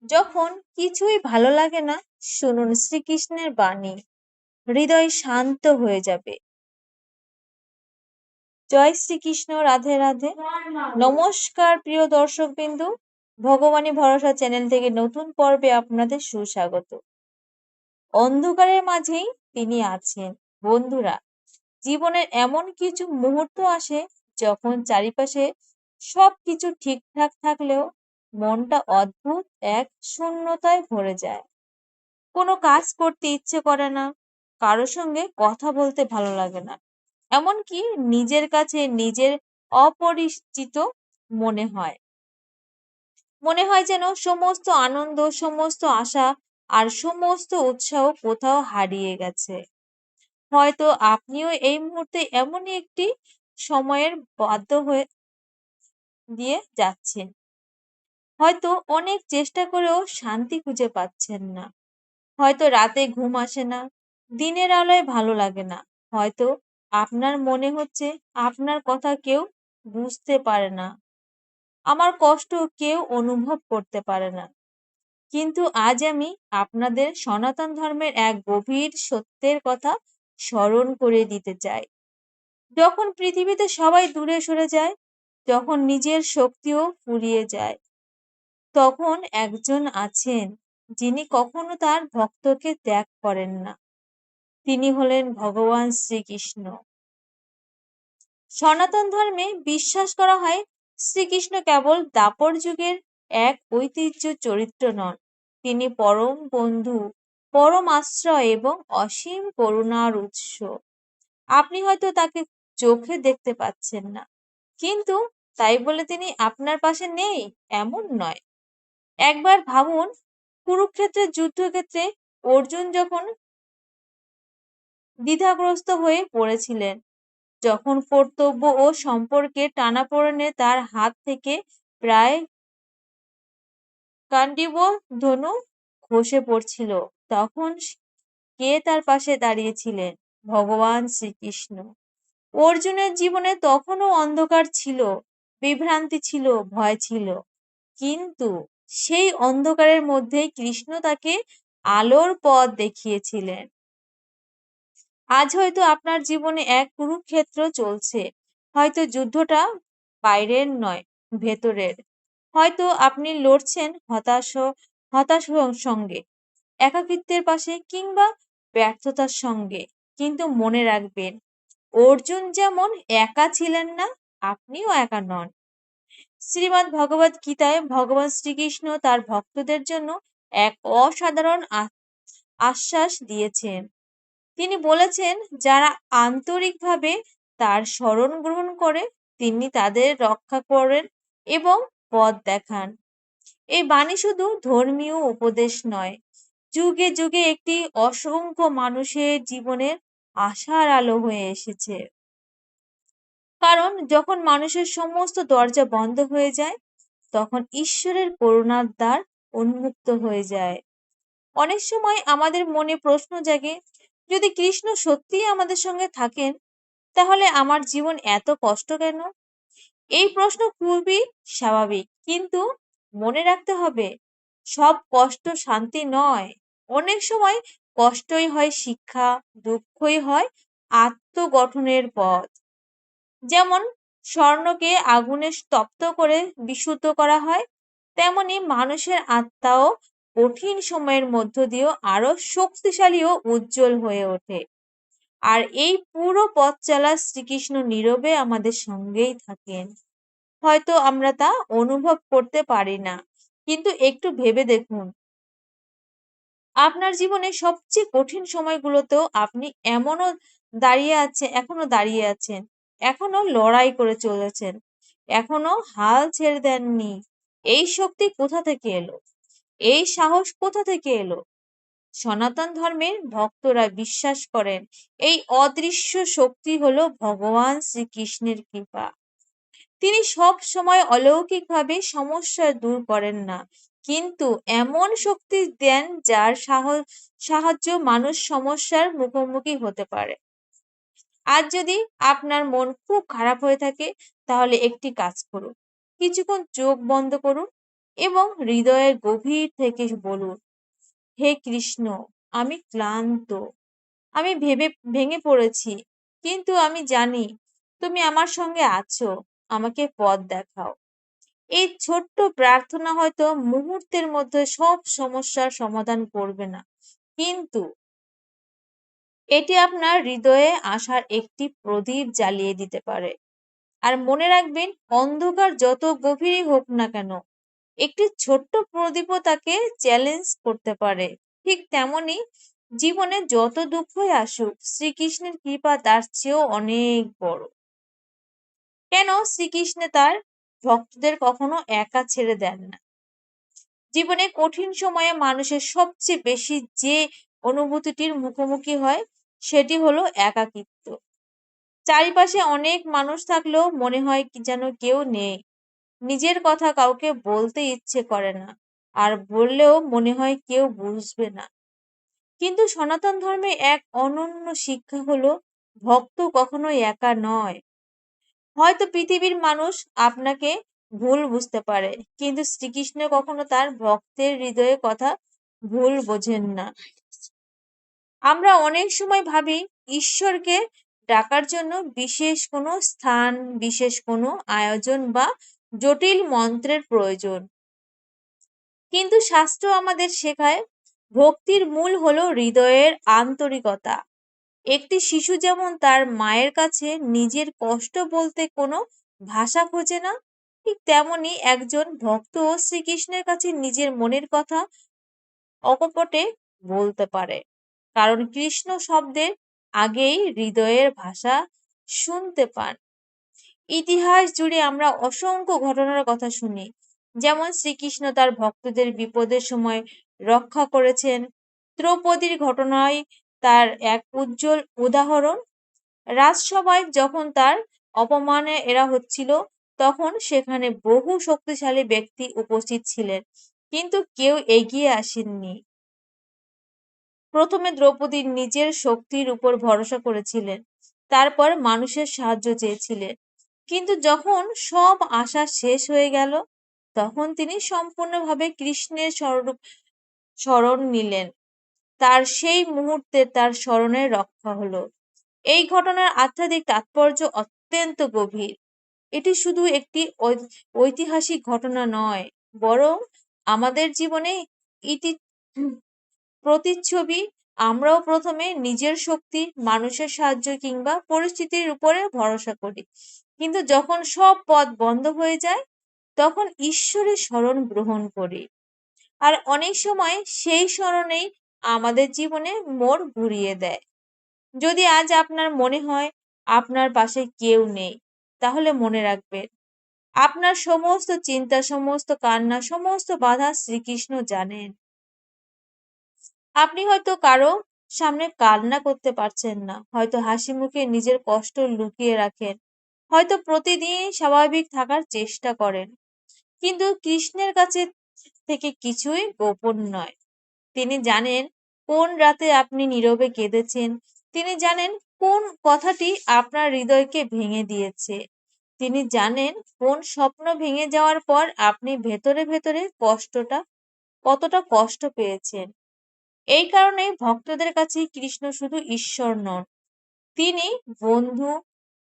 যখন কিছুই ভালো লাগে না, শুনুন শ্রীকৃষ্ণের বাণী, হৃদয় শান্ত হয়ে যাবে। জয় শ্রীকৃষ্ণ, রাধে রাধে। নমস্কার প্রিয় দর্শকবিন্দু, ভগবানী ভরসা চ্যানেল থেকে নতুন পর্বে আপনাদের সুস্বাগত। অন্ধকারের মাঝেই তিনি আছেন। বন্ধুরা, জীবনের এমন কিছু মুহূর্ত আসে যখন চারিপাশে সবকিছু ঠিকঠাক থাকলেও মনটা অদ্ভুত এক শূন্যতায় ভরে যায়। কোনো কাজ করতে ইচ্ছে করে না, কারো সঙ্গে কথা বলতে ভালো লাগে না, এমনকি নিজের কাছে নিজের অপরিচিত মনে হয়। মনে হয় যেন সমস্ত আনন্দ, সমস্ত আশা আর সমস্ত উৎসাহ কোথাও হারিয়ে গেছে। হয়তো আপনিও এই মুহূর্তে এমনই একটি সময়ের বাধ্য হয়ে দিয়ে যাচ্ছেন। হয়তো অনেক চেষ্টা করেও শান্তি খুঁজে পাচ্ছেন না। হয়তো রাতে ঘুম আসে না, দিনের আলোয় ভালো লাগে না। হয়তো আপনার মনে হচ্ছে আপনার কথা কেউ বুঝতে পারে না, আমার কষ্ট কেউ অনুভব করতে পারে না। কিন্তু আজ আমি আপনাদের সনাতন ধর্মের এক গভীর সত্যের কথা স্মরণ করে দিতে চাই। যখন পৃথিবীতে সবাই দূরে সরে যায়, যখন নিজের শক্তিও ফুরিয়ে যায়, তখন একজন আছেন যিনি কখনো তার ভক্তকে ত্যাগ করেন না। তিনি হলেন ভগবান শ্রীকৃষ্ণ। সনাতন ধর্মে বিশ্বাস করা হয় শ্রীকৃষ্ণ কেবল দ্বাপর যুগের এক ঐতিহ্য চরিত্র নন, তিনি পরম বন্ধু, পরম আশ্রয় এবং অসীম করুণার উৎস। আপনি হয়তো তাকে চোখে দেখতে পাচ্ছেন না, কিন্তু তাই বলে তিনি আপনার পাশে নেই এমন নয়। একবার ভাবুন, কুরুক্ষেত্রের যুদ্ধক্ষেত্রে অর্জুন যখন দ্বিধাগ্রস্ত হয়ে পড়েছিলেন, যখন কর্তব্য ও সম্পর্কে টানাপোড়েনে তার হাত থেকে প্রায় গান্ডীব ধনু খসে পড়ছিল, তখন কে তার পাশে দাঁড়িয়েছিলেন? ভগবান শ্রীকৃষ্ণ। অর্জুনের জীবনে তখনও অন্ধকার ছিল, বিভ্রান্তি ছিল, ভয় ছিল, কিন্তু সেই অন্ধকারের মধ্যেই কৃষ্ণ তাকে আলোর পথ দেখিয়েছিলেন। আজ হয়তো আপনার জীবনে এক কুরুক্ষেত্র চলছে। হয়তো যুদ্ধটা বাইরের নয়, ভেতরের। হয়তো আপনি লড়ছেন হতাশার সঙ্গে, একাকিত্বের পাশে, কিংবা ব্যর্থতার সঙ্গে। কিন্তু মনে রাখবেন, অর্জুন যেমন একা ছিলেন না, আপনিও একা নন। শ্রীমদ্ ভগবদ গীতায় ভগবান শ্রীকৃষ্ণ তার ভক্তদের জন্য এক অসাধারণ আশ্বাস দিয়েছেন। তিনি বলেছেন, যারা আন্তরিকভাবে তার শরণ গ্রহণ করে, তিনি তাদের রক্ষা করেন এবং পথ দেখান। এই বাণী শুধু ধর্মীয় উপদেশ নয়, যুগে যুগে একটি অসংখ্য মানুষের জীবনের আশার আলো হয়ে এসেছে। কারণ যখন মানুষের সমস্ত দরজা বন্ধ হয়ে যায়, তখন ঈশ্বরের করুণার দ্বার উন্মুক্ত হয়ে যায়। অনেক সময় আমাদের মনে প্রশ্ন জাগে, যদি কৃষ্ণ সত্যিই আমাদের সঙ্গে থাকেন, তাহলে আমার জীবন এত কষ্ট কেন? এই প্রশ্ন খুবই স্বাভাবিক, কিন্তু মনে রাখতে হবে, সব কষ্ট শান্তি নয়। অনেক সময় কষ্টই হয় শিক্ষা, দুঃখই হয় আত্মগঠনের পথ। যেমন স্বর্ণকে আগুনে তপ্ত করে বিশুদ্ধ করা হয়, তেমনি মানুষের আত্মাও কঠিন সময়ের মধ্য দিয়েও আরো শক্তিশালী ও উজ্জ্বল হয়ে ওঠে। আর এই পুরো পথ চলা শ্রীকৃষ্ণ নীরবে আমাদের সঙ্গেই থাকেন। হয়তো আমরা তা অনুভব করতে পারি না, কিন্তু একটু ভেবে দেখুন, আপনার জীবনে সবচেয়ে কঠিন সময়গুলোতেও আপনি এখনো দাঁড়িয়ে আছেন, এখনো লড়াই করে চলেছেন, এখনো হাল ছেড়ে দেননি। এই শক্তি কোথা থেকে এলো? এই সাহস কোথা থেকে এলো? সনাতন ধর্মের ভক্তরা বিশ্বাস করেন, এই অদৃশ্য শক্তি হলো ভগবান শ্রীকৃষ্ণের কৃপা। তিনি সব সময় অলৌকিকভাবে সমস্যা দূর করেন না, কিন্তু এমন শক্তি দেন যার সাহায্য মানুষ সমস্যার মুখোমুখি হতে পারে। আজ যদি আপনার মন খুব খারাপ হয়ে থাকে, তাহলে একটি কাজ করুন, কিছুক্ষণ চোখ বন্ধ করুন এবং হৃদয়ের গভীর থেকে বলুন, হে কৃষ্ণ, আমি ক্লান্ত, আমি ভেঙে পড়েছি, কিন্তু আমি জানি তুমি আমার সঙ্গে আছো, আমাকে পথ দেখাও। এই ছোট্ট প্রার্থনা হয়তো মুহূর্তের মধ্যে সব সমস্যার সমাধান করবে না, কিন্তু এটি আপনার হৃদয়ে আসার একটি প্রদীপ জ্বালিয়ে দিতে পারে। আর মনে রাখবেন, অন্ধকার যত গভীরই হোক না কেন, একটি ছোট্ট প্রদীপও তাকে চ্যালেঞ্জ করতে পারে। ঠিক তেমনি জীবনে যত দুঃখই আসুক, শ্রীকৃষ্ণের কৃপা তার চেয়েও অনেক বড়। কেন শ্রীকৃষ্ণ তার ভক্তদের কখনো একা ছেড়ে দেন না? জীবনে কঠিন সময়ে মানুষের সবচেয়ে বেশি যে অনুভূতিটির মুখোমুখি হয়, সেটি হলো একাকিত্ব। চারিপাশে অনেক মানুষ থাকলেও মনে হয় কি যেন কেউ নেই। নিজের কথা কাউকে বলতে ইচ্ছে করে না, আর বললেও মনে হয় কেউ বুঝবে না। কিন্তু সনাতন ধর্মে এক অনন্য শিক্ষা হলো, ভক্ত কখনোই একা নয়। হয়তো পৃথিবীর মানুষ আপনাকে ভুল বুঝতে পারে, কিন্তু শ্রীকৃষ্ণ কখনো তার ভক্তের হৃদয়ের কথা ভুল বোঝেন না। আমরা অনেক সময় ভাবি ঈশ্বরকে ডাকার জন্য বিশেষ কোনো স্থান, বিশেষ কোনো আয়োজন বা জটিল মন্ত্রের প্রয়োজন। কিন্তু শাস্ত্র আমাদের শেখায়, ভক্তির মূল হলো হৃদয়ের আন্তরিকতা। একটি শিশু যেমন তার মায়ের কাছে নিজের কষ্ট বলতে কোনো ভাষা খোঁজে না, ঠিক তেমনি একজন ভক্ত শ্রীকৃষ্ণের কাছে নিজের মনের কথা অকপটে বলতে পারে। কারণ কৃষ্ণ শব্দের আগেই হৃদয়ের ভাষা শুনতে পান। ইতিহাস জুড়ে আমরা অসংখ্য ঘটনার কথা শুনি, যেমন শ্রীকৃষ্ণ তার ভক্তদের বিপদের সময় রক্ষা করেছেন। দ্রৌপদীর ঘটনায় তার এক উজ্জ্বল উদাহরণ। রাজসভায় যখন তার অপমানে এরা হচ্ছিল, তখন সেখানে বহু শক্তিশালী ব্যক্তি উপস্থিত ছিলেন, কিন্তু কেউ এগিয়ে আসেননি। প্রথমে দ্রৌপদী নিজের শক্তির উপর ভরসা করেছিলেন, তারপর মানুষের সাহায্য চেয়েছিলেন। কিন্তু যখন সব আশা শেষ হয়ে গেল, তখন তিনি সম্পূর্ণভাবে কৃষ্ণের শরণ নিলেন। তার সেই মুহূর্তে তার শরণের রক্ষা হলো। এই ঘটনার আধ্যাত্মিক তাৎপর্য অত্যন্ত গভীর। এটি শুধু একটি ঐতিহাসিক ঘটনা নয়, বরং আমাদের জীবনে ইতি প্রতিচ্ছবি। আমরাও প্রথমে নিজের শক্তি, মানুষের সাহায্য কিংবা পরিস্থিতির উপরে ভরসা করি, কিন্তু যখন সব পথ বন্ধ হয়ে যায়, তখন ঈশ্বরের শরণ গ্রহণ করি। আর অনেক সময় সেই শরণেই আমাদের জীবনে মোড় ঘুরিয়ে দেয়। যদি আজ আপনার মনে হয় আপনার পাশে কেউ নেই, তাহলে মনে রাখবেন, আপনার সমস্ত চিন্তা, সমস্ত কান্না, সমস্ত বাধা শ্রীকৃষ্ণ জানেন। আপনি হয়তো কারো সামনে কান্না করতে পারছেন না, হয়তো হাসি মুখে নিজের কষ্ট লুকিয়ে রাখেন, হয়তো প্রতিদিন স্বাভাবিক থাকার চেষ্টা করেন, কিন্তু কৃষ্ণের কাছে থেকে কিছুই গোপন নয়। তিনি জানেন কোন রাতে আপনি নীরবে কেঁদেছেন। তিনি জানেন কোন কথাটি আপনার হৃদয়কে ভেঙে দিয়েছে। তিনি জানেন কোন স্বপ্ন ভেঙে যাওয়ার পর আপনি ভেতরে ভেতরে কতটা কষ্ট পেয়েছেন। এই কারণে ভক্তদের কাছে কৃষ্ণ শুধু ঈশ্বর নন, তিনি বন্ধু,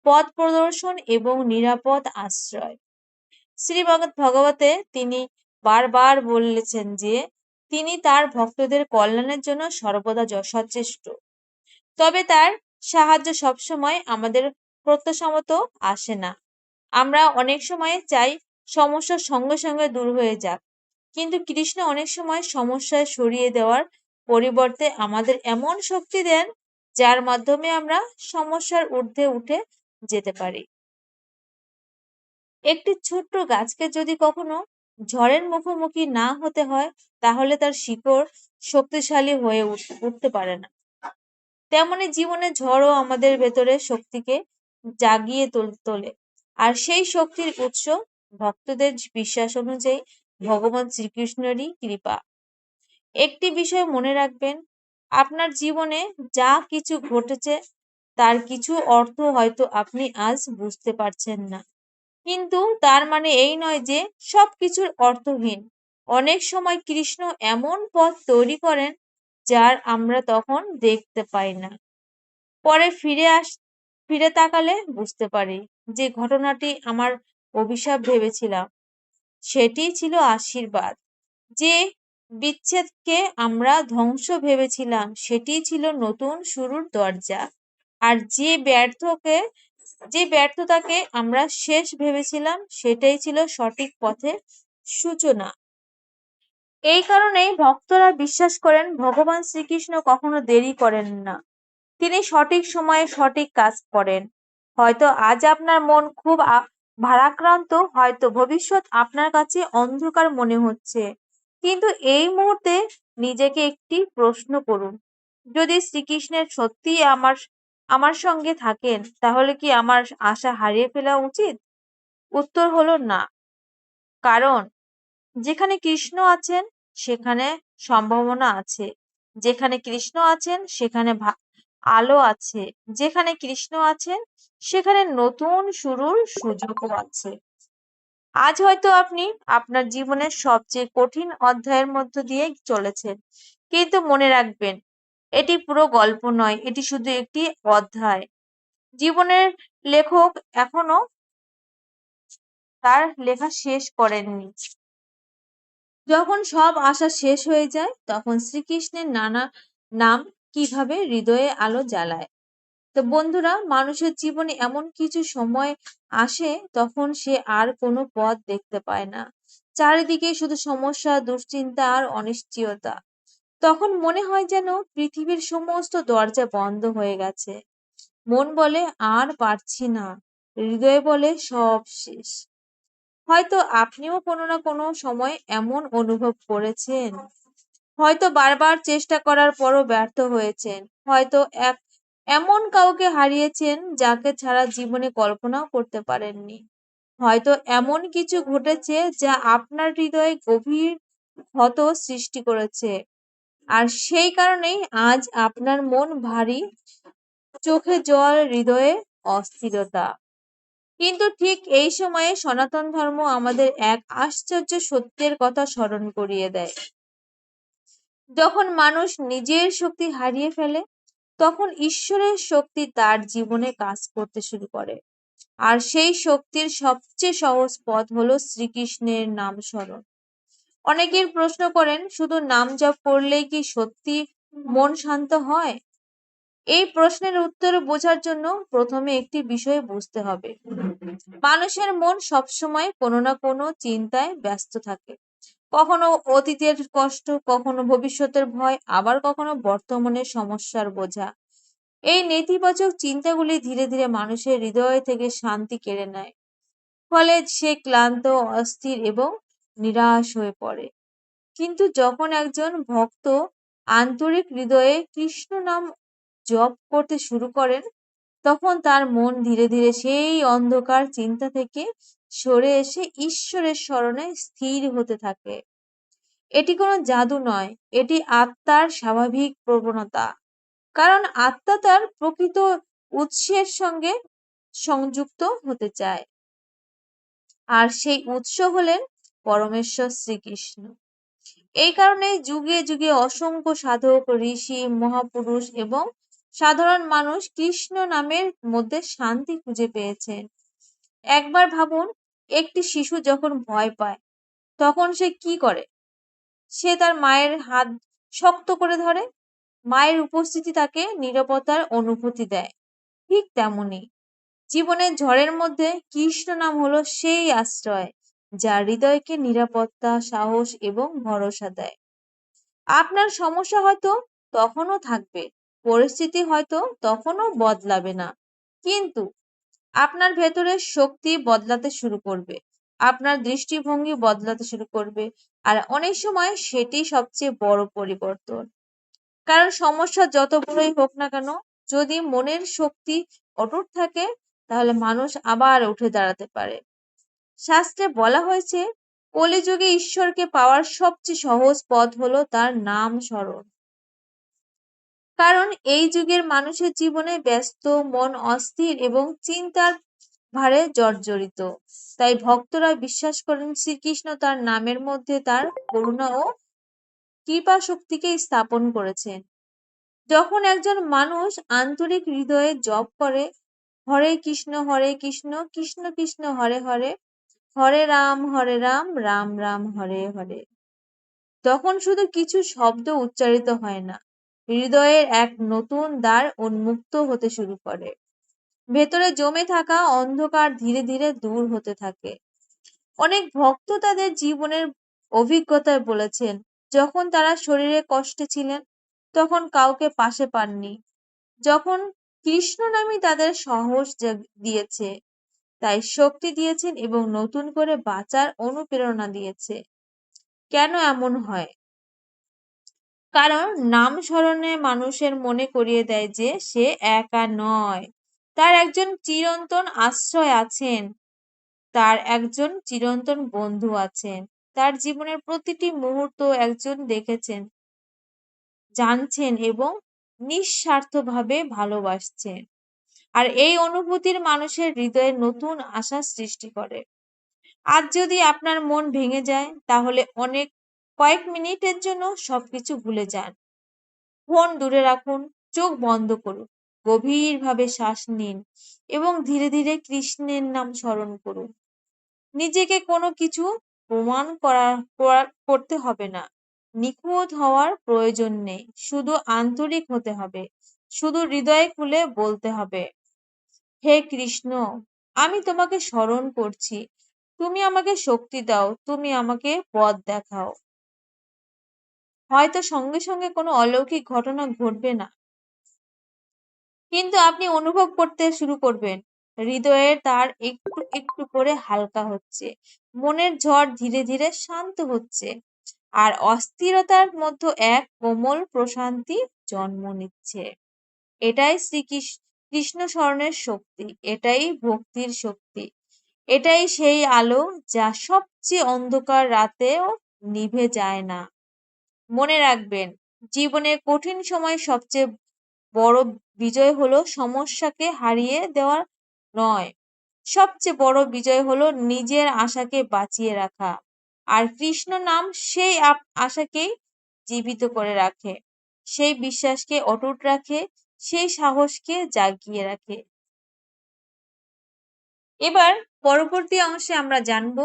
পথ প্রদর্শন এবং নিরাপদ আশ্রয়। শ্রীমদ্ ভগবতে তিনি বারবার বলেছেন যে তিনি তার ভক্তদের কল্যাণের জন্য সর্বদা সচেষ্ট। তবে তার সাহায্য সবসময় আমাদের প্রত্যাশামতো আসে না। আমরা অনেক সময় চাই সমস্যার সঙ্গে সঙ্গে দূর হয়ে যাক, কিন্তু কৃষ্ণ অনেক সময় সমস্যায় সরিয়ে দেওয়ার পরিবর্তে আমাদের এমন শক্তি দেন, যার মাধ্যমে আমরা সমস্যার ঊর্ধ্বে উঠে যেতে পারি। একটি ছোট্ট গাছকে যদি কখনো ঝড়ের মুখোমুখি না হতে হয়, তাহলে তার শিকড় শক্তিশালী হয়ে উঠতে পারে না। তেমনি জীবনে ঝড়ও আমাদের ভেতরে শক্তিকে জাগিয়ে তোলে, আর সেই শক্তির উৎস ভক্তদের বিশ্বাস অনুযায়ী ভগবান শ্রীকৃষ্ণেরই কৃপা। একটি বিষয় মনে রাখবেন, আপনার জীবনে যা কিছু ঘটেছে তার কিছু অর্থ হয়তো আপনি আজ বুঝতে পারছেন না, কিন্তু তার মানে এই নয় যে সবকিছুর অর্থহীন। অনেক সময় কৃষ্ণ এমন পথ তৈরি করেন যার আমরা তখন দেখতে পাই না। পরে ফিরে তাকালে বুঝতে পারি যে ঘটনাটি আমার অভিশাপ ভেবেছিলাম সেটিই ছিল আশীর্বাদ। যে বিচ্ছেদকে আমরা ধ্বংস ভেবেছিলাম সেটিই ছিল নতুন শুরুর দরজা। আর যে ব্যর্থতাকে আমরা শেষ ভেবেছিলাম সেটাই ছিল সঠিক পথের সূচনা। এই কারণেই ভক্তরা বিশ্বাস করেন ভগবান শ্রীকৃষ্ণ কখনো দেরি করেন না। তিনি সঠিক সময়ে সঠিক কাজ করেন। হয়তো আজ আপনার মন খুব ভারাক্রান্ত, হয়তো ভবিষ্যৎ আপনার কাছে অন্ধকার মনে হচ্ছে। কিন্তু এই মুহূর্তে নিজেকে একটি প্রশ্ন করুন, যদি শ্রীকৃষ্ণের সত্যিই আমার সঙ্গে থাকেন তাহলে কি আমার আশা হারিয়ে ফেলা উচিত? উত্তর হলো না। কারণ যেখানে কৃষ্ণ আছেন সেখানে সম্ভাবনা আছে। যেখানে কৃষ্ণ আছেন সেখানে আলো আছে। যেখানে কৃষ্ণ আছেন সেখানে নতুন শুরুর সুযোগও আছে। আজ হয়তো আপনি আপনার জীবনের সবচেয়ে কঠিন অধ্যায়ের মধ্য দিয়ে চলেছেন। কিন্তু মনে রাখবেন, এটি পুরো গল্প নয়, এটি শুধু একটি অধ্যায়। জীবনের লেখক এখনো তার লেখা শেষ করেননি। যখন সব আশা শেষ হয়ে যায় তখন শ্রীকৃষ্ণের নানা নাম কিভাবে হৃদয়ে আলো জ্বালায়। তো বন্ধুরা, মানুষের জীবনে এমন কিছু সময় আসে তখন সে আর কোনো পথ দেখতে পায় না। চারিদিকে শুধু সমস্যা, দুশ্চিন্তা আর অনিশ্চয়তা। তখন মনে হয় যেন পৃথিবীর সমস্ত দরজা বন্ধ হয়ে গেছে। মন বলে আর পারছি না, হৃদয় বলে সব শেষ। হয়তো আপনিও কোনো না কোনো সময় এমন অনুভব করেছেন। হয়তো বারবার চেষ্টা করার পরও ব্যর্থ হয়েছেন। হয়তো এমন কাউকে হারিয়েছেন যাকে ছাড়া জীবনে কল্পনাও করতে পারেননি। হয়তো এমন কিছু ঘটেছে যা আপনার হৃদয়ে গভীর ক্ষত সৃষ্টি করেছে। আর সেই কারণেই আজ আপনার মন ভারী, চোখে জল, হৃদয়ে অস্থিরতা। কিন্তু ঠিক এই সময়ে সনাতন ধর্ম আমাদের এক আশ্চর্য সত্যের কথা স্মরণ করিয়ে দেয়। যখন মানুষ নিজের শক্তি হারিয়ে ফেলে তখন ঈশ্বরের শক্তি তার জীবনে কাজ করতে শুরু করে। আর সেই শক্তির সবচেয়ে সহজ পথ হলো শ্রীকৃষ্ণের নাম স্মরণ। অনেকের প্রশ্ন করেন, শুধু নাম জপ করলেই কি সত্যি মন শান্ত হয়? এই প্রশ্নের উত্তর বোঝার জন্য প্রথমে একটি বিষয় বুঝতে হবে। মানুষের মন সবসময় কোনো না কোনো চিন্তায় ব্যস্ত থাকে। কখনো অতীতের কষ্ট, কখনো ভবিষ্যতের ভয়, আবার কখনো বর্তমানের সমস্যার বোঝা। এই নেতিবাচক চিন্তাগুলি ধীরে ধীরে মানুষের হৃদয় থেকে শান্তি কেড়ে নেয়। ফলে সে ক্লান্ত, অস্থির এবং নিরাশ হয়ে পড়ে। কিন্তু যখন একজন ভক্ত আন্তরিক হৃদয়ে কৃষ্ণ নাম জপ করতে শুরু করেন তখন তার মন ধীরে ধীরে সেই অন্ধকার চিন্তা থেকে সরে এসে ঈশ্বরের স্মরণে স্থির হতে থাকে। এটি কোনো জাদু নয়, এটি আত্মার স্বাভাবিক প্রবণতা। কারণ আত্মা তার প্রকৃত উৎসের সঙ্গে সংযুক্ত হতে চায়। আর সেই উৎস হলেন পরমেশ্বর শ্রীকৃষ্ণ। এই কারণে যুগে যুগে অসংখ্য সাধক, ঋষি, মহাপুরুষ এবং সাধারণ মানুষ কৃষ্ণ নামের মধ্যে শান্তি খুঁজে পেয়েছেন। একবার ভাবুন, একটি শিশু যখন ভয় পায় তখন সে কি করে? সে তার মায়ের হাত শক্ত করে ধরে। মায়ের উপস্থিতি তাকে নিরাপত্তার অনুভূতি দেয়। ঠিক তেমনি জীবনের ঝড়ের মধ্যে কৃষ্ণ নাম হলো সেই আশ্রয় যা হৃদয়কে নিরাপত্তা, সাহস এবং ভরসা দেয়। আপনার সমস্যা হয়তো তখনও থাকবে, পরিস্থিতি হয়তো তখনও বদলাবে না, কিন্তু আপনার ভেতরের শক্তি বদলাতে শুরু করবে, আপনার দৃষ্টিভঙ্গি বদলাতে শুরু করবে। আর অনেক সময় সেটি সবচেয়ে বড় পরিবর্তন। কারণ সমস্যা যত বড়ই হোক না কেন, যদি মনের শক্তি অটুট থাকে তাহলে মানুষ আবার উঠে দাঁড়াতে পারে। শাস্ত্রে বলা হয়েছে, কলিযুগে ঈশ্বরকে পাওয়ার সবচেয়ে সহজ পথ হলো তার নাম স্মরণ। কারণ এই যুগের মানুষের জীবনে ব্যস্ত, মন অস্থির এবং চিন্তার ভারে জর্জরিত। তাই ভক্তরা বিশ্বাস করেন শ্রীকৃষ্ণ তার নামের মধ্যে তার করুণা ও কৃপা শক্তিকে স্থাপন করেছেন। যখন একজন মানুষ আন্তরিক হৃদয়ে জপ করে হরে কৃষ্ণ কৃষ্ণ কৃষ্ণ হরে হরে, হরে রাম রাম রাম হরে হরে, তখন শুধু কিছু শব্দ উচ্চারিত হয় না, হৃদয়ের এক নতুন দ্বার উন্মুক্ত হতে শুরু করে। ভেতরে জমে থাকা অন্ধকার ধীরে ধীরে দূর হতে থাকে। অনেক ভক্ত তাদের জীবনের অভিজ্ঞতায় বলেছেন, যখন তারা শরীরে কষ্টে ছিলেন তখন কাউকে পাশে পাননি, যখন কৃষ্ণ নামই তাদের সাহস দিয়েছে, তাই শক্তি দিয়েছেন এবং নতুন করে বাঁচার অনুপ্রেরণা দিয়েছে। কেন এমন হয়? কারণ নাম স্মরণে মানুষের মনে করিয়ে দেয় যে সে একা নয়, তার একজন চিরন্তন আশ্রয় আছেন, তার একজন চিরন্তন বন্ধু আছেন, তার জীবনের প্রতিটি মুহূর্ত একজন দেখেছেন, জানছেন এবং নিঃস্বার্থভাবে ভালোবাসছেন। আর এই অনুভূতির মানুষের হৃদয়ে নতুন আশা সৃষ্টি করে। আজ যদি আপনার মন ভেঙে যায় তাহলে কয়েক মিনিটের জন্য সবকিছু ভুলে যান। ফোন দূরে রাখুন, চোখ বন্ধ করুন, গভীরভাবে শ্বাস নিন এবং ধীরে ধীরে কৃষ্ণের নাম স্মরণ করুন। নিজেকে কোনো কিছু প্রমাণ করতে হবে না, নিখুঁত হওয়ার প্রয়োজন নেই, শুধু আন্তরিক হতে হবে, শুধু হৃদয় খুলে বলতে হবে, হে কৃষ্ণ, আমি তোমাকে স্মরণ করছি, তুমি আমাকে শক্তি দাও, তুমি আমাকে পথ দেখাও। হয়তো সঙ্গে সঙ্গে কোনো অলৌকিক ঘটনা ঘটবে না, কিন্তু আপনি অনুভব করতে শুরু করবেন হৃদয়ের তার একটু একটু করে হালকা হচ্ছে, মনের ঝড় ধীরে ধীরে শান্ত হচ্ছে, আর অস্থিরতার মধ্যে এক কোমল প্রশান্তি জন্ম নিচ্ছে। এটাই কৃষ্ণ স্মরণের শক্তি, এটাই ভক্তির শক্তি, এটাই সেই আলো যা সবচেয়ে অন্ধকার রাতেও নিভে যায় না। মনে রাখবেন, জীবনের কঠিন সময় সবচেয়ে বড় বিজয় হলো সমস্যাকে হারিয়ে দেওয়া নয়, সবচেয়ে বড় বিজয় হলো নিজের আশাকে বাঁচিয়ে রাখা। আর কৃষ্ণ নাম সেই আশাকেই জীবিত করে রাখে, সেই বিশ্বাসকে অটুট রাখে, সেই সাহসকে জাগিয়ে রাখে। এবার পরবর্তী অংশে আমরা জানবো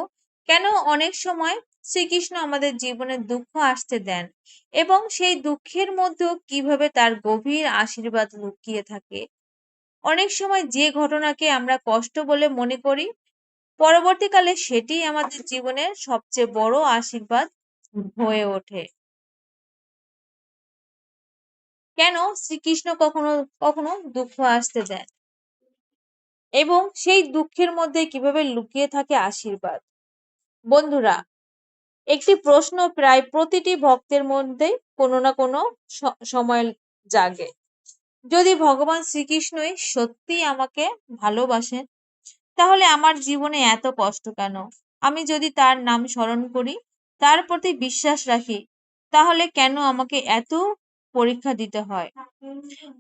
কেন অনেক সময় শ্রীকৃষ্ণ আমাদের জীবনে দুঃখ আসতে দেন এবং সেই দুঃখের মধ্যেও কিভাবে তার গভীর আশীর্বাদ লুকিয়ে থাকে। অনেক সময় যে ঘটনাকে আমরা কষ্ট বলে মনে করি, পরবর্তীকালে সেটি আমাদের জীবনের সবচেয়ে বড় আশীর্বাদ হয়ে ওঠে। কেন শ্রীকৃষ্ণ কখনো কখনো দুঃখ আসতে দেন এবং সেই দুঃখের মধ্যে কিভাবে লুকিয়ে থাকে আশীর্বাদ। বন্ধুরা, একটি প্রশ্ন প্রায় প্রতিটি ভক্তের মধ্যে কোনো না কোনো সময় জাগে, যদি ভগবান শ্রীকৃষ্ণই সত্যি আমাকে ভালোবাসেন তাহলে আমার জীবনে এত কষ্ট কেন? আমি যদি তার নাম স্মরণ করি, তার প্রতি বিশ্বাস রাখি, তাহলে কেন আমাকে এত পরীক্ষা দিতে হয়?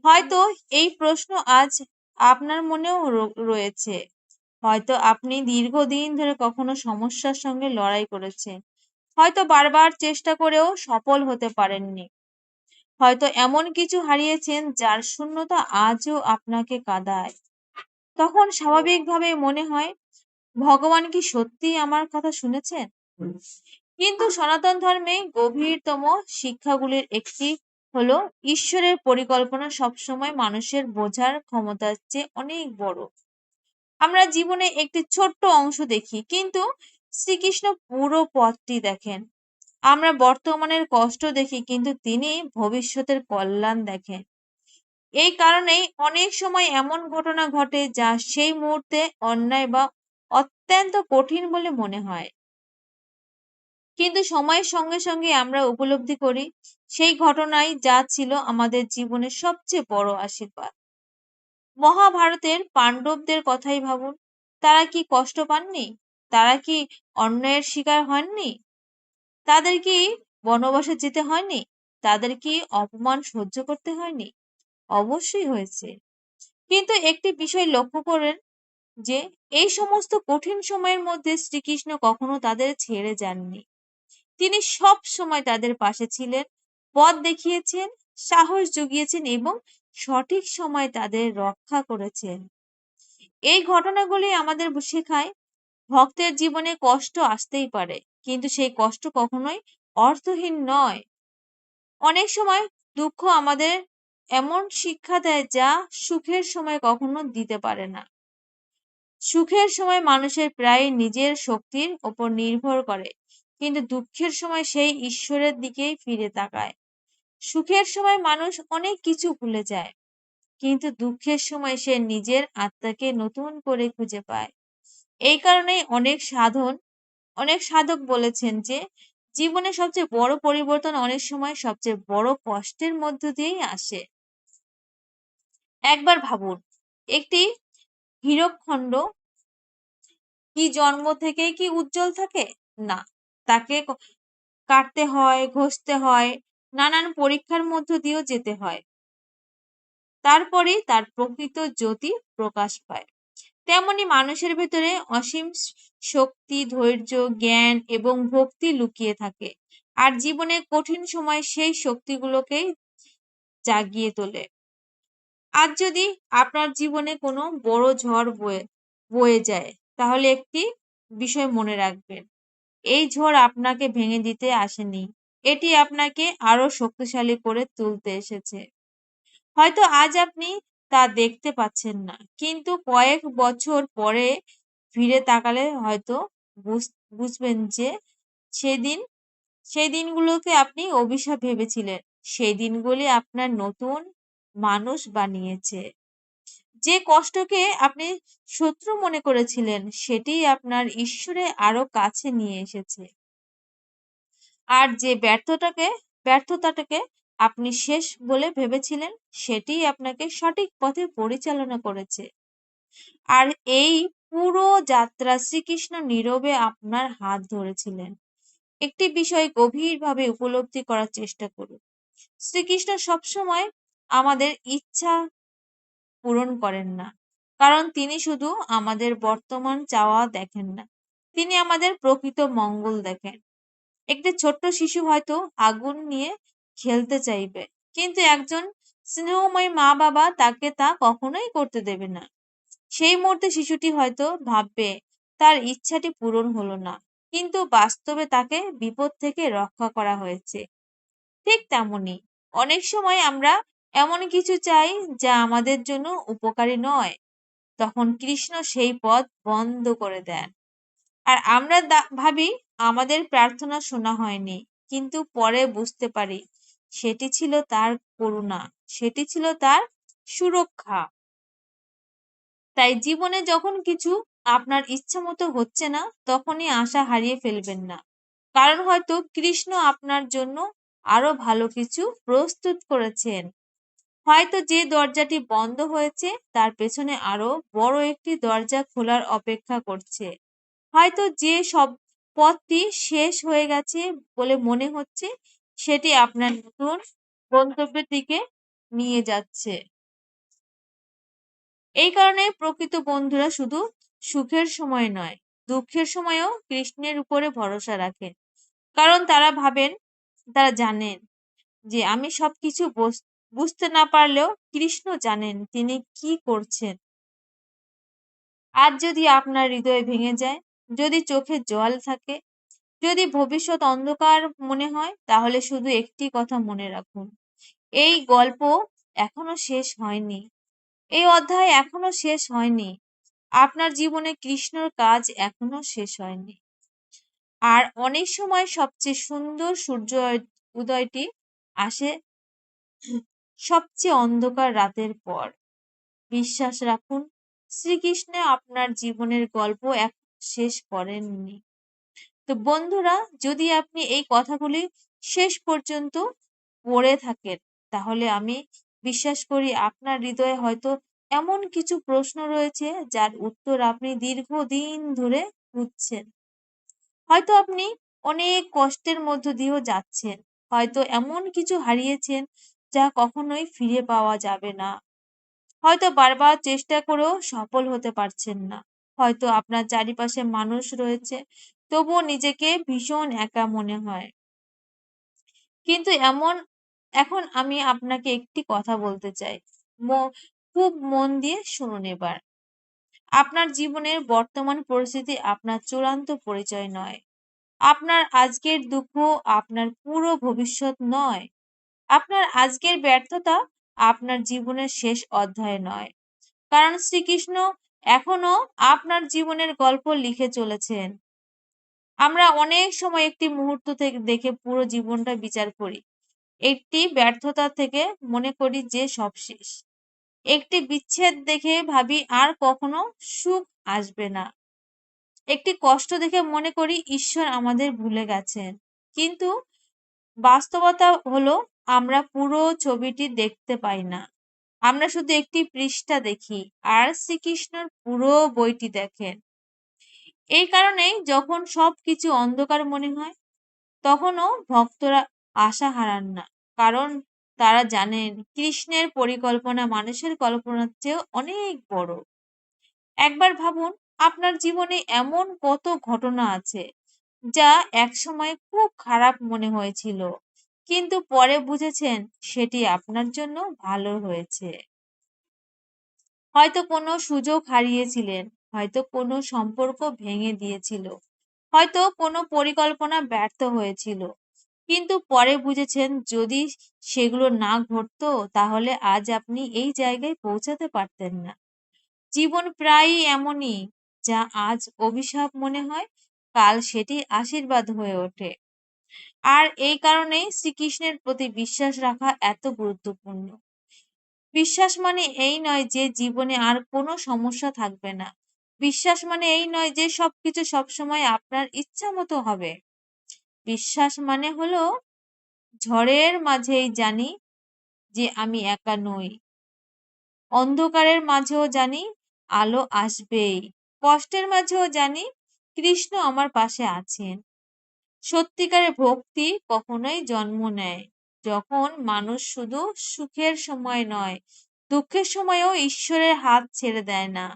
হয়তো এই প্রশ্ন আজ আপনার মনেও রয়েছে। হয়তো আপনি দীর্ঘদিন ধরে কখনো সমস্যার সঙ্গে লড়াই করেছেন, হয়তো বারবার চেষ্টা করেও সফল হতে পারেননি, হয়তো এমন কিছু হারিয়েছেন যার শূন্যতা আজও আপনাকে কাঁদায়। তখন স্বাভাবিকভাবে মনে হয়, ভগবান কি সত্যিই আমার কথা শুনেছেন? কিন্তু সনাতন ধর্মে গভীরতম শিক্ষাগুলির একটি হলো ঈশ্বরের পরিকল্পনা সবসময় মানুষের বোঝার ক্ষমতার চেয়ে অনেক বড়। আমরা জীবনে একটি ছোট্ট অংশ দেখি, কিন্তু শ্রীকৃষ্ণ পুরো পথটি দেখেন। আমরা বর্তমানের কষ্ট দেখি, কিন্তু তিনি ভবিষ্যতের কল্যাণ দেখেন। এই কারণেই অনেক সময় এমন ঘটনা ঘটে যা সেই মুহূর্তে অন্যায় বা অত্যন্ত কঠিন বলে মনে হয়, কিন্তু সময়ের সঙ্গে সঙ্গে আমরা উপলব্ধি করি সেই ঘটনাই যা ছিল আমাদের জীবনের সবচেয়ে বড় আশীর্বাদ। মহাভারতের পাণ্ডবদের কথাই ভাবুন, তারা কি কষ্ট পাননি? তারা কি অন্যায়ের শিকার হননি? তাদের কি বনবাসে যেতে হয়নি? তাদের কি অপমান সহ্য করতে হয়নি? অবশ্যই হয়েছে। কিন্তু একটি বিষয় লক্ষ্য করেন, যে এই সমস্ত কঠিন সময়ের মধ্যে শ্রীকৃষ্ণ কখনো তাদের ছেড়ে যাননি। তিনি সব সময় তাদের পাশে ছিলেন, পথ দেখিয়েছেন, সাহস জুগিয়েছেন এবং সঠিক সময় তাদের রক্ষা করেছেন। এই ঘটনাগুলি আমাদের শেখায় ভক্তের জীবনে কষ্ট আসতেই পারে, কিন্তু সেই কষ্ট কখনোই অর্থহীন নয়। অনেক সময় দুঃখ আমাদের এমন শিক্ষা দেয় যা সুখের সময় কখনো দিতে পারে না। সুখের সময় মানুষের প্রায় নিজের শক্তির ওপর নির্ভর করে, কিন্তু দুঃখের সময় সেই ঈশ্বরের দিকেই ফিরে তাকায়। সুখের সময় মানুষ অনেক কিছু ভুলে যায়, কিন্তু দুঃখের সময় সে নিজের আত্মাকে নতুন করে খুঁজে পায়। এই কারণেই অনেক সাধক বলেছেন যে জীবনে সবচেয়ে বড় পরিবর্তন অনেক সময় সবচেয়ে বড় কষ্টের মধ্য দিয়েই আসে। একবার ভাবুন, একটি হীরকখণ্ড কি জন্ম থেকেই কি উজ্জ্বল থাকে? না, তাকে কাটতে হয়, ঘষতে হয়, নানান পরীক্ষার মধ্য দিয়েও যেতে হয়। তারপরেই তার প্রকৃত জ্যোতি প্রকাশ পায়। তেমনি মানুষের ভেতরে অসীম শক্তি, ধৈর্য, জ্ঞান এবং ভক্তি লুকিয়ে থাকে। আর জীবনের কঠিন সময় সেই শক্তিগুলোকেই জাগিয়ে তোলে। আজ যদি আপনার জীবনে কোনো বড় ঝড় বয়ে যায়, তাহলে একটি বিষয় মনে রাখবেন। এই ঝড় আপনাকে ভেঙে দিতে আসেনি। এটি আপনাকে আরো শক্তিশালী করে তুলতে এসেছে। হয়তো আজ আপনি তা দেখতে পাচ্ছেন না, কিন্তু কয়েক বছর পরে ফিরে তাকালে হয়তো বুঝবেন যে সেদিন সেই দিনগুলোকে আপনি অভিশাপ ভেবেছিলেন। সেই দিনগুলি আপনার নতুন মানুষ বানিয়েছে। যে কষ্টকে আপনি শত্রু মনে করেছিলেন, সেটি আপনার ঈশ্বরের আরো কাছে নিয়ে এসেছে। আর যে ব্যর্থতাটাকে আপনি শেষ বলে ভেবেছিলেন, সেটিই আপনাকে সঠিক পথে পরিচালনা করেছে। আর এই পুরো যাত্রা শ্রীকৃষ্ণ নীরবে আপনার হাত ধরেছিলেন। একটি বিষয় গভীরভাবে উপলব্ধি করার চেষ্টা করুন। শ্রীকৃষ্ণ সবসময় আমাদের ইচ্ছা পূরণ করেন না, কারণ তিনি শুধু আমাদের বর্তমান চাওয়া দেখেন না, তিনি আমাদের প্রকৃত মঙ্গল দেখেন। একটি ছোট্ট শিশু হয়তো আগুন নিয়ে খেলতে চাইবে, কিন্তু একজন স্নেহময় মা বাবা তাকে তা কখনোই করতে দেবে না। সেই মুহূর্তে শিশুটি হয়তো ভাববে তার ইচ্ছাটি পূরণ হলো না, কিন্তু বাস্তবে তাকে বিপদ থেকে রক্ষা করা হয়েছে। ঠিক তেমনি অনেক সময় আমরা এমন কিছু চাই যা আমাদের জন্য উপকারী নয়, তখন কৃষ্ণ সেই পথ বন্ধ করে দেন। আর আমরা ভাবি আমাদের প্রার্থনা শোনা হয়নি, কিন্তু পরে বুঝতে পারি সেটি ছিল তার করুণা, সেটি ছিল তার সুরক্ষা। তাই জীবনে যখন কিছু আপনার ইচ্ছা মতো হচ্ছে না, তখনই আশা হারিয়ে ফেলবেন না, কারণ হয়তো কৃষ্ণ আপনার জন্য আরো ভালো কিছু প্রস্তুত করেছেন। হয়তো যে দরজাটি বন্ধ হয়েছে তার পেছনে আরো বড় একটি দরজা খোলার অপেক্ষা করছে। হয়তো যে সব পথটি শেষ হয়ে গেছে বলে মনে হচ্ছে, সেটি আপনার নতুন গন্তব্যের দিকে নিয়ে যাচ্ছে। এই কারণে প্রকৃত বন্ধুরা শুধু সুখের সময় নয়, দুঃখের সময়ও কৃষ্ণের উপরে ভরসা রাখেন। কারণ তারা জানেন যে আমি সবকিছু বুঝতে না পারলেও কৃষ্ণ জানেন তিনি কি করছেন। আজ যদি আপনার হৃদয় ভেঙে যায়, যদি চোখে জল থাকে, যদি ভবিষ্যৎ অন্ধকার মনে হয়, তাহলে শুধু একটি কথা মনে রাখুন, এই গল্প এখনো শেষ হয়নি, এই অধ্যায় এখনো শেষ হয়নি, আপনার জীবনে কৃষ্ণর কাজ এখনো শেষ হয়নি। আর অনেক সময় সবচেয়ে সুন্দর সূর্য উদয়টি আসে সবচেয়ে অন্ধকার রাতের পর। বিশ্বাস রাখুন, শ্রীকৃষ্ণ আপনার জীবনের গল্প এখন শেষ করেননি। তো বন্ধুরা, যদি আপনি এই কথাগুলি শেষ পর্যন্ত পড়ে থাকেন, তাহলে আমি বিশ্বাস করি আপনার হৃদয়ে হয়তো এমন কিছু প্রশ্ন রয়েছে যার উত্তর আপনি দীর্ঘদিন ধরে খুঁজছেন। হয়তো আপনি অনেক কষ্টের মধ্য দিয়েও যাচ্ছেন, হয়তো এমন কিছু হারিয়েছেন যা কখনোই ফিরে পাওয়া যাবে না। হয়তো বারবার চেষ্টা করেও সফল হতে পারছেন না। হয়তো আপনার চারিপাশে মানুষ রয়েছে, তবুও নিজেকে ভীষণ একা মনে হয়। কিন্তু এখন আমি আপনাকে একটি কথা বলতে চাই। খুব মন দিয়ে শুনুন এবার। আপনার জীবনের বর্তমান পরিস্থিতি আপনার চূড়ান্ত পরিচয় নয়। আপনার আজকের দুঃখ আপনার পুরো ভবিষ্যৎ নয়। আপনার আজকের ব্যর্থতা আপনার জীবনের শেষ অধ্যায় নয়। কারণ শ্রীকৃষ্ণ এখনো আপনার জীবনের গল্প লিখে চলেছেন। আমরা অনেক সময় একটি মুহূর্ত থেকে দেখে পুরো জীবনটা বিচার করি। একটি ব্যর্থতা থেকে মনে করি যে সব শেষ। একটি বিচ্ছেদ দেখে ভাবি আর কখনো সুখ আসবে না। একটি কষ্ট দেখে মনে করি ঈশ্বর আমাদের ভুলে গেছেন। কিন্তু বাস্তবতা হলো আমরা পুরো ছবিটি দেখতে পাই না। আমরা শুধু একটি পৃষ্ঠা দেখি আর শ্রীকৃষ্ণর পুরো বইটি দেখেন। এই কারণেই যখন সবকিছু অন্ধকার মনে হয় তখনও ভক্তরা আশা হারান না। কারণ তারা জানেন কৃষ্ণের পরিকল্পনা মানুষের কল্পনার চেয়েও অনেক বড়। একবার ভাবুন আপনার জীবনে এমন কত ঘটনা আছে যা একসময় খুব খারাপ মনে হয়েছিল, কিন্তু পরে বুঝেছেন সেটি আপনার জন্য ভালো হয়েছে। হয়তো কোনো সুযোগ হারিয়েছিলেন, হয়তো কোনো সম্পর্ক ভেঙে দিয়েছিল, হয়তো কোনো পরিকল্পনা ব্যর্থ হয়েছিল, কিন্তু পরে বুঝেছেন যদি সেগুলো না ঘটতো তাহলে আজ আপনি এই জায়গায় পৌঁছাতে পারতেন না। জীবন প্রায়ই এমনই, যা আজ অভিশাপ মনে হয় কাল সেটি আশীর্বাদ হয়ে ওঠে। আর এই কারণেই শ্রীকৃষ্ণের প্রতি বিশ্বাস রাখা এত গুরুত্বপূর্ণ। বিশ্বাস মানে এই নয় যে জীবনে আর কোনো সমস্যা থাকবে না। বিশ্বাস মানে এই নয় যে সবকিছু সবসময় আপনার ইচ্ছা মতো হবে। বিশ্বাস মানে হলো ঝড়ের মাঝেই জানি যে আমি একা নই। অন্ধকারের মাঝেও জানি আলো আসবেই। কষ্টের মাঝেও জানি কৃষ্ণ আমার পাশে আছেন। সত্যিকারের ভক্তি কখনোই জন্ম নেয় যখন মানুষ শুধু সুখের সময় নয়, দুঃখের সময়ও ঈশ্বরের হাত ছেড়ে দেয় না।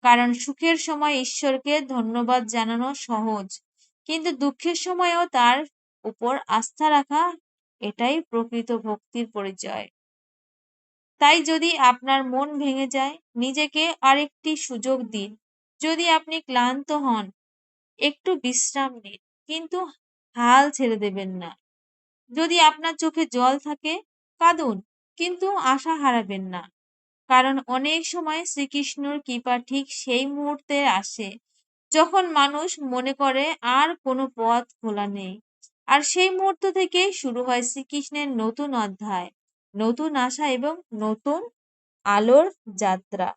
কারণ সুখের সময় ঈশ্বরকে ধন্যবাদ জানানো সহজ, কিন্তু দুঃখের সময়ও তার উপর আস্থা রাখা, এটাই প্রকৃত ভক্তির পরিচয়। তাই যদি আপনার মন ভেঙে যায়, নিজেকে আরেকটি সুযোগ দিন। যদি আপনি ক্লান্ত হন, একটু বিশ্রাম নিন, কিন্তু হাল ছেড়ে দেবেন না। যদি আপনার চোখে জল থাকে, কাঁদুন, কিন্তু আশা হারাবেন না। কারণ অনেক সময় শ্রীকৃষ্ণর কৃপা ঠিক সেই মুহূর্তে আসে যখন মানুষ মনে করে আর কোনো পথ খোলা নেই। আর সেই মুহূর্ত থেকেই শুরু হয় শ্রীকৃষ্ণের নতুন অধ্যায়, নতুন আশা এবং নতুন আলোর যাত্রা।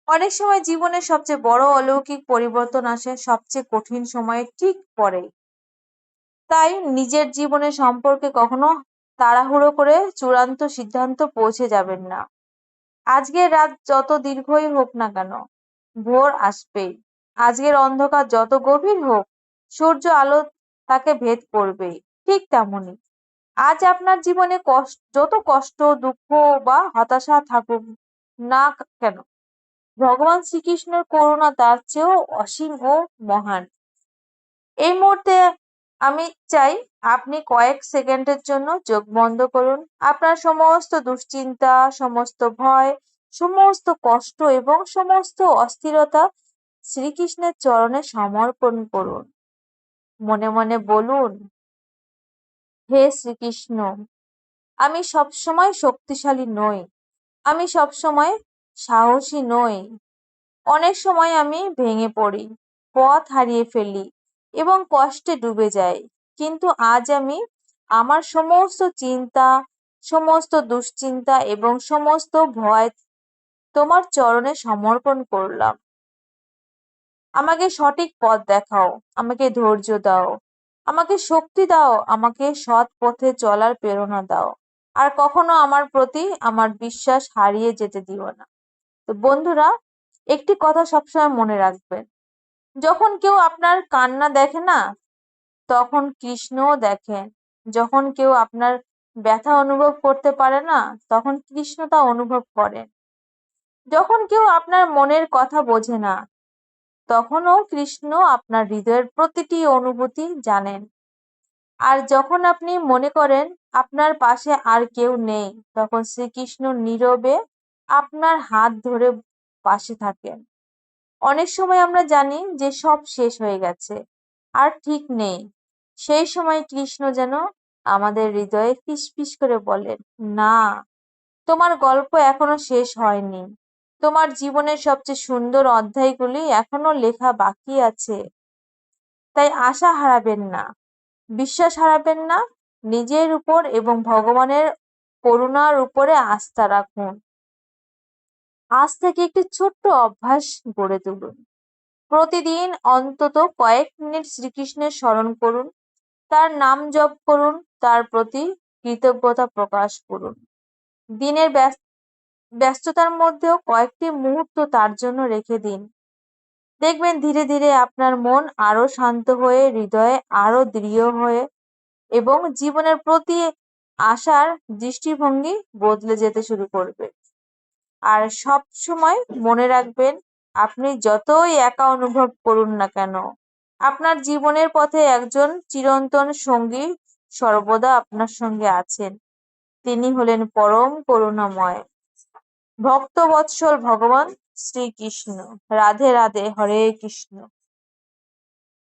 অনেক সময় জীবনের সবচেয়ে বড় অলৌকিক পরিবর্তন আসে সবচেয়ে কঠিন সময়ে ঠিক পরে। তাই নিজের জীবনের সম্পর্কে কখনো তাড়াহুড়ো করে চূড়ান্ত সিদ্ধান্ত পৌঁছে যাবেন না। আজকের রাত যত দীর্ঘই হোক না কেন, ভোর আসবেই। আজকের অন্ধকার যত গভীর হোক, সূর্য আলো তাকে ভেদ করবেই। ঠিক তেমনই আজ আপনার জীবনে যত কষ্ট, দুঃখ বা হতাশা থাকুক না কেন, ভগবান শ্রীকৃষ্ণের করুণা তার চেয়েও অসীম ও মহান। এই মুহূর্তে আমি চাই আপনি কয়েক সেকেন্ডের জন্য চোখ বন্ধ করুন। আপনার সমস্ত দুশ্চিন্তা, সমস্ত ভয়, সমস্ত কষ্ট এবং সমস্ত অস্থিরতা শ্রীকৃষ্ণের চরণে সমর্পণ করুন। মনে মনে বলুন, হে শ্রীকৃষ্ণ, আমি সবসময় শক্তিশালী নই, আমি সবসময় সাহসী নই। অনেক সময় আমি ভেঙে পড়ি, পথ হারিয়ে ফেলি এবং কষ্টে ডুবে যাই। কিন্তু আজ আমি আমার সমস্ত চিন্তা, সমস্ত দুশ্চিন্তা এবং সমস্ত ভয় তোমার চরণে সমর্পণ করলাম। আমাকে সঠিক পথ দেখাও, আমাকে ধৈর্য দাও, আমাকে শক্তি দাও, আমাকে সৎ পথে চলার প্রেরণা দাও। আর কখনো আমার প্রতি আমার বিশ্বাস হারিয়ে যেতে দিও না। তো বন্ধুরা, একটি কথা সবসময় মনে রাখবেন, যখন কেউ আপনার কান্না দেখে না, তখন কৃষ্ণও দেখেন। যখন কেউ আপনার ব্যথা অনুভব করতে পারে না, তখন কৃষ্ণ তা অনুভব করেন। যখন কেউ আপনার মনের কথা বোঝে না, তখনও কৃষ্ণ আপনার হৃদয়ের প্রতিটি অনুভূতি জানেন। আর যখন আপনি মনে করেন আপনার পাশে আর কেউ নেই, তখন শ্রীকৃষ্ণ নীরবে আপনার হাত ধরে পাশে থাকেন। অনেক সময় আমরা জানি যে সব শেষ হয়ে গেছে, আর ঠিক নেই। সেই সময় কৃষ্ণ যেন আমাদের হৃদয়ে ফিসফিস করে বলেন, না, তোমার গল্প এখনো শেষ হয়নি। তোমার জীবনের সবচেয়ে সুন্দর অধ্যায়গুলি এখনো লেখা বাকি আছে। তাই আশা হারাবেন না, বিশ্বাস হারাবেন না। নিজের উপর এবং ভগবানের করুণার উপরে আস্থা রাখুন। আজ থেকে একটি ছোট্ট অভ্যাস গড়ে তুলুন। প্রতিদিন অন্তত কয়েক মিনিট শ্রীকৃষ্ণের স্মরণ করুন, তার নাম জপ করুন, তার প্রতি কৃতজ্ঞতা প্রকাশ করুন। দিনের ব্যস্ততার মধ্যেও কয়েকটি মুহূর্ত তার জন্য রেখে দিন। দেখবেন ধীরে ধীরে আপনার মন আরো শান্ত হয়ে, হৃদয়ে আরো দৃঢ় হয়ে এবং জীবনের প্রতি আশার দৃষ্টিভঙ্গি বদলে যেতে শুরু করবে। আর সব সময় মনে রাখবেন, আপনি যতই একা অনুভব করুন না কেন, আপনার জীবনের পথে একজন চিরন্তন সঙ্গী সর্বদা আপনার সঙ্গে আছেন। তিনি হলেন পরম করুণাময় ভক্তবৎসল ভগবান শ্রীকৃষ্ণ। রাধে রাধে, হরে কৃষ্ণ।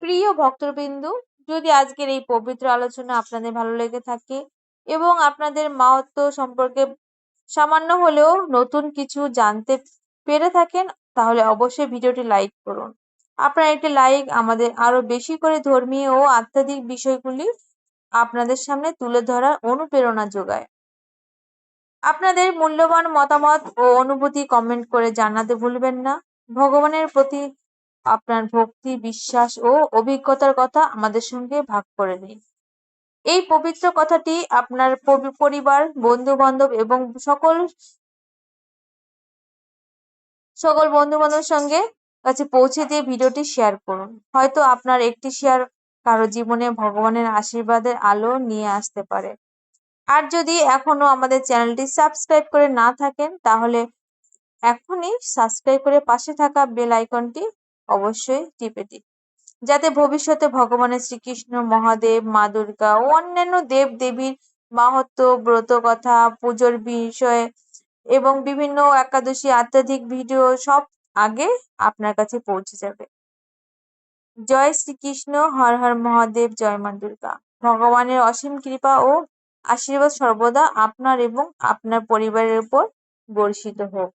প্রিয় ভক্তবৃন্দ, যদি আজকের এই পবিত্র আলোচনা আপনাদের ভালো লেগে থাকে এবং আপনাদের মাহাত্ম্য সম্পর্কে সামান্য হলেও নতুন কিছু জানতে পেরে থাকেন, তাহলে অবশ্যই ভিডিওটি লাইক করুন। আপনার একটি লাইক আমাদের আরো বেশি করে ধর্মীয় ও আধ্যাত্মিক বিষয়গুলি আপনাদের সামনে তুলে ধরার অনুপ্রেরণা যোগায়। আপনাদের মূল্যবান মতামত ও অনুভূতি কমেন্ট করে জানাতে ভুলবেন না। ভগবানের প্রতি আপনার ভক্তি, বিশ্বাস ও অভিজ্ঞতার কথা আমাদের সঙ্গে ভাগ করে নিন। এই পবিত্র কথাটি আপনার পরিবার, বন্ধু-বান্ধব এবং সকল বন্ধু-বান্ধবের সঙ্গে কাছে পৌঁছে দিয়ে ভিডিওটি শেয়ার করুন। হয়তো আপনার একটি শেয়ার কারো জীবনে ভগবানের আশীর্বাদের আলো নিয়ে আসতে পারে। আর যদি এখনো আমাদের চ্যানেলটি সাবস্ক্রাইব করে না থাকেন, তাহলে এখনই সাবস্ক্রাইব করে পাশে থাকা বেল আইকনটি অবশ্যই টিপে দিন, যাতে ভবিষ্যতে ভগবানের শ্রীকৃষ্ণ, মহাদেব, মা দুর্গা ও অন্যান্য দেব দেবীর মাহাত্ম্য, ব্রত কথা, পুজোর বিষয়ে এবং বিভিন্ন একাদশী আধ্যাত্মিক ভিডিও সব আগে আপনার কাছে পৌঁছে যাবে। জয় শ্রীকৃষ্ণ, হর হর মহাদেব, জয় মা দুর্গা। ভগবানের অসীম কৃপা ও আশীর্বাদ সর্বদা আপনার এবং আপনার পরিবারের উপর বর্ষিত হোক।